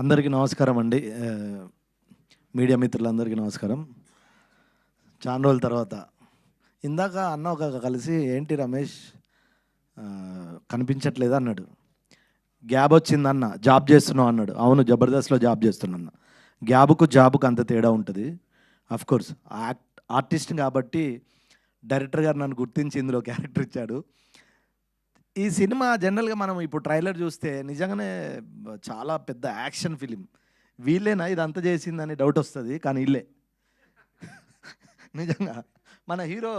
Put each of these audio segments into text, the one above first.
అందరికీ నమస్కారం అండి. మీడియా మిత్రులందరికీ నమస్కారం. చాలా రోజుల తర్వాత ఇందాక అన్న ఒక కలిసి ఏంటి రమేష్ కనిపించట్లేదు అన్నాడు. గ్యాబ్ వచ్చిందన్న, జాబ్ చేస్తున్నావు అన్నాడు. అవును, జబర్దస్త్లో జాబ్ చేస్తున్నా. గ్యాబ్కు జాబ్కు అంత తేడా ఉంటుంది. కోర్స్ ఆర్టిస్ట్ కాబట్టి డైరెక్టర్ గారు నన్ను గుర్తించి ఇందులో క్యారెక్టర్ ఇచ్చాడు. ఈ సినిమా జనరల్గా మనం ఇప్పుడు ట్రైలర్ చూస్తే నిజంగానే చాలా పెద్ద యాక్షన్ ఫిలిం. వీళ్ళేనా ఇదంతా చేసిందని డౌట్ వస్తుంది, కానీ వీళ్ళే. నిజంగా మన హీరో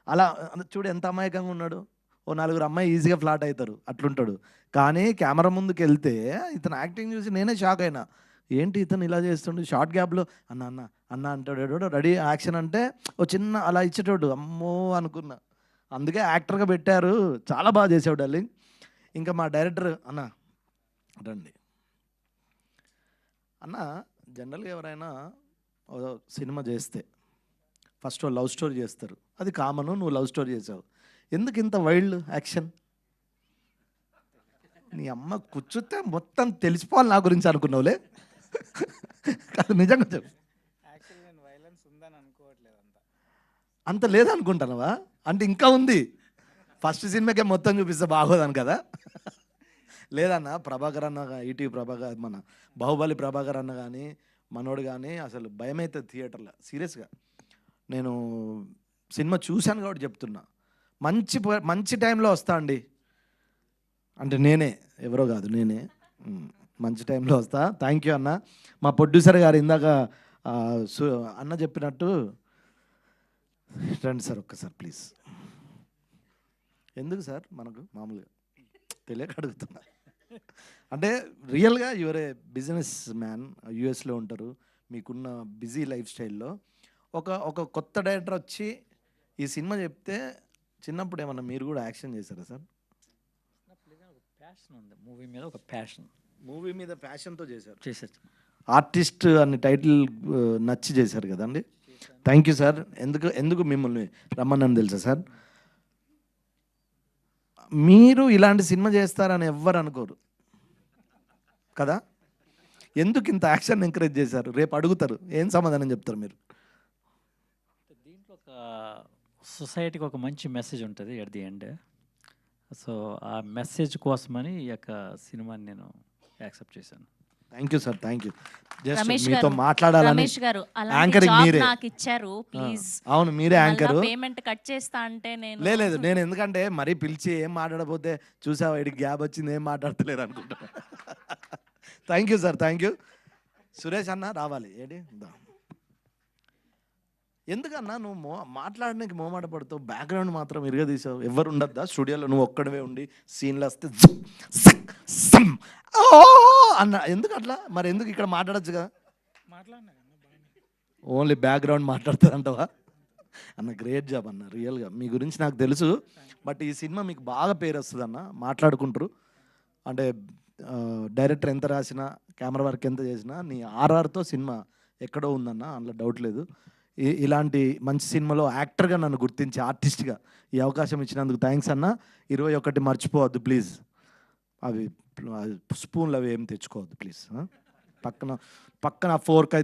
అలా చూడు ఎంత అమాయకంగా ఉన్నాడు. ఓ నలుగురు అమ్మాయి ఈజీగా ఫ్లాట్ అవుతారు, అట్లుంటాడు. కానీ కెమెరా ముందుకు వెళ్తే ఇతను యాక్టింగ్ చూసి నేనే షాక్ అయినా. ఏంటి ఇతను ఇలా చేస్తుండే, షార్ట్ గ్యాప్లో అన్న అన్న అన్న అంటాడు, రెడీ యాక్షన్ అంటే ఓ చిన్న అలా ఇచ్చేటోడు. అమ్మో అనుకున్నా. అందుకే యాక్టర్గా పెట్టారు. చాలా బాగా చేసావు డార్లింగ్. ఇంకా మా డైరెక్టర్ అన్న రండి అన్న. జనరల్గా ఎవరైనా సినిమా చేస్తే ఫస్ట్ లవ్ స్టోరీ చేస్తారు, అది కామను. నువ్వు లవ్ స్టోరీ చేసావు, ఎందుకు ఇంత వైల్డ్ యాక్షన్? నీ అమ్మ కూర్చుతే మొత్తం తెలిసిపోవాలి నా గురించి అనుకున్నావులే. కాదు నిజంగా చెప్పు. అంత లేదనుకుంటున్నావా? అంటే ఇంకా ఉంది. ఫస్ట్ సినిమాకే మొత్తం చూపిస్తే బాగోదని కదా. లేదన్న, ప్రభాకర్ అన్న, ఈటీవీ ప్రభాకర్, మన బాహుబలి ప్రభాకర్ అన్న కానీ మనోడు కానీ అసలు భయమవుతుంది థియేటర్లో. సీరియస్గా నేను సినిమా చూశాను కాబట్టి చెప్తున్నా. మంచి టైంలో వస్తా అండి. అంటే నేనే, ఎవరో కాదు, నేనే మంచి టైంలో వస్తా. థ్యాంక్ యూ అన్న. మా ప్రొడ్యూసర్ గారు ఇందాక అన్న చెప్పినట్టు రండి సార్ ఒక్కసారి ప్లీజ్. ఎందుకు సార్ మనకు మామూలుగా తెలియక అడుగుతున్నా. అంటే రియల్గా యువర్ ఏ బిజినెస్ మ్యాన్, యూఎస్లో ఉంటారు, మీకున్న బిజీ లైఫ్ స్టైల్లో ఒక కొత్త డైరెక్టర్ వచ్చి ఈ సినిమా చెప్తే చిన్నప్పుడు ఏమన్నా మీరు కూడా యాక్షన్ చేశారా సార్? ప్యాషన్ ఉంది మూవీ మీద, ఒక ప్యాషన్, మూవీ మీద ప్యాషన్తో చేశారు. ఆర్టిస్ట్ అనే టైటిల్ నచ్చి చేశారు కదండి. Thank you sir. ఎందుకు మిమ్మల్ని రమ్మని తెలుసా సార్? మీరు ఇలాంటి సినిమా చేస్తారని ఎవ్వరు అనుకోరు కదా. ఎందుకు ఇంత యాక్షన్ ఎంకరేజ్ చేశారు? రేపు అడుగుతారు, ఏం సమాధానం చెప్తారు మీరు? దీంట్లో ఒక సొసైటీకి ఒక మంచి మెసేజ్ ఉంటుంది ఎట్ ది ఎండ్. సో ఆ మెసేజ్ కోసమని ఈ యొక్క సినిమాని నేను యాక్సెప్ట్ చేశాను. Thank you sir, thank you. Ramesh మీతో గారు, మాట్లాడాలని. రమేష్ గారు, అలాంటి యాంకరింగ్ జాబ్ మీరే. నాకు ఇచ్చారు ప్లీజ్. అవును, మీరే యాంకర్. పేమెంట్ కట్ చేస్తా అంటే నేను లేదు, నేను ఎందుకంటే మరీ పిలిచి ఏం మాట్లాడకపోతే చూసావా ఇడికి గ్యాప్ వచ్చింది, ఏం మాట్లాడతలేరు అనుకుంటా. Thank you sir, thank you. Suresh అన్న రావాలి. ఏంటి ఎందుకన్నా నువ్వు మాట్లాడడానికి మోమాట పడుతావు, బ్యాక్గ్రౌండ్ మాత్రం ఇరుగా తీసావు. ఎవరు ఉండద్దా స్టూడియోలో? నువ్వు ఒక్కడవే ఉండి సీన్లు వస్తే అన్న ఎందుకు అట్లా? మరి ఎందుకు ఇక్కడ మాట్లాడచ్చుగా? Only background మాట్లాడతారంటవా? అన్న గ్రేట్ జాబ్ అన్న. రియల్గా మీ గురించి నాకు తెలుసు, బట్ ఈ సినిమా మీకు బాగా పేరు వస్తుంది అన్న. మాట్లాడుకుంటారు అంటే డైరెక్టర్ ఎంత రాసినా, కెమెరా వర్క్ ఎంత చేసినా, నీ ఆర్ఆర్తో సినిమా ఎక్కడో ఉందన్న, అందులో డౌట్ లేదు. ఇలాంటి మంచి సినిమాలో యాక్టర్గా నన్ను గుర్తించి ఆర్టిస్ట్గా ఈ అవకాశం ఇచ్చినందుకు థ్యాంక్స్ అన్న. 21 మర్చిపోవద్దు ప్లీజ్. అవి స్పూన్లు అవి ఏం తెచ్చుకోవద్దు ప్లీజ్. పక్కన 4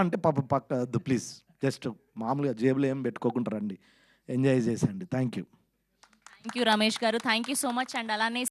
అంటే పక్కద్దు ప్లీజ్. జస్ట్ మామూలుగా జేబులో ఏం పెట్టుకోకుండా రండి, ఎంజాయ్ చేసేయండి. థ్యాంక్ యూ రమేష్ గారు, thank you so much. And అలానే